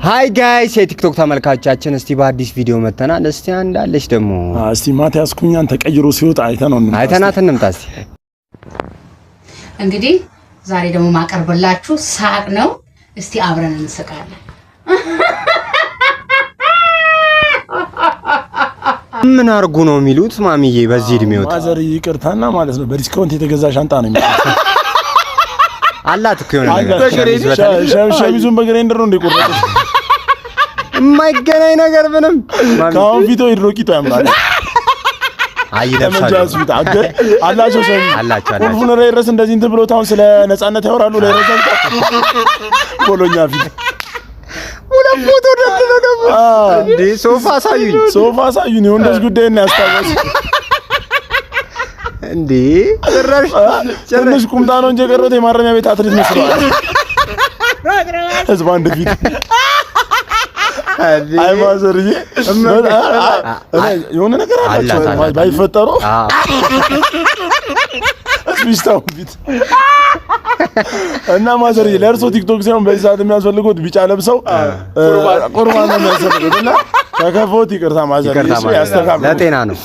ሃይ ጋይስ የቲክቶክ ተመልካቾቻችን እስቲ በአዲስ ቪዲዮ መተናል። እስቲ አንዳለሽ ደግሞ እስቲ ማቲያስ ኩኛን ተቀይሮ ሲወጣ አይተናት እንምጣ። እስቲ እንግዲህ ዛሬ ደግሞ ማቀርብላችሁ ሳቅ ነው። እስቲ አብረን እንስቃለን። ምን አርጉ ነው የሚሉት ማሚዬ? በዚህ እድሜው ማዘር ይቅርታና ማለት ነው በዲስካውንት የተገዛ ሻንጣ ነው የሚሉት። አላት እኮ የሆነ ነገር ሸሚዙን በግሬንደር ነው እንደቆረጠ የማይገናኝ ነገር ምንም ካሁን ፊቶ ይድሮቂቶ ያምራል። አይደብሳል አላቸው ሰው ሁሉን ረይረስ እንደዚህ እንትን ብሎ ታውን ስለ ነጻነት ያወራሉ። ለረዛው ቦሎኛ ፊት ሁለት ፎቶ ደግሞ እንዴ ሶፋ ሳዩኝ ወንዶች ጉዳይ እና ያስታውስ እንዴ ትንሽ ቁምጣ ነው እንጂ የቀረው የማረሚያ ቤት አትሌት መስሏል። ህዝብ አንድ ፊት አይ ማዘርዬ የሆነ ነገር አላቸው ባይፈጠሩ ስፒስታው ፊት እና ማዘርዬ ለእርሶ ቲክቶክ ሳይሆን በዚህ ሰዓት የሚያስፈልጉት ቢጫ ለብሰው ቁርባን ነው የሚያስፈልጉት እና ተከፎት ይቅርታ ማዘርዬ ያስተካክሉ። ለጤና ነው።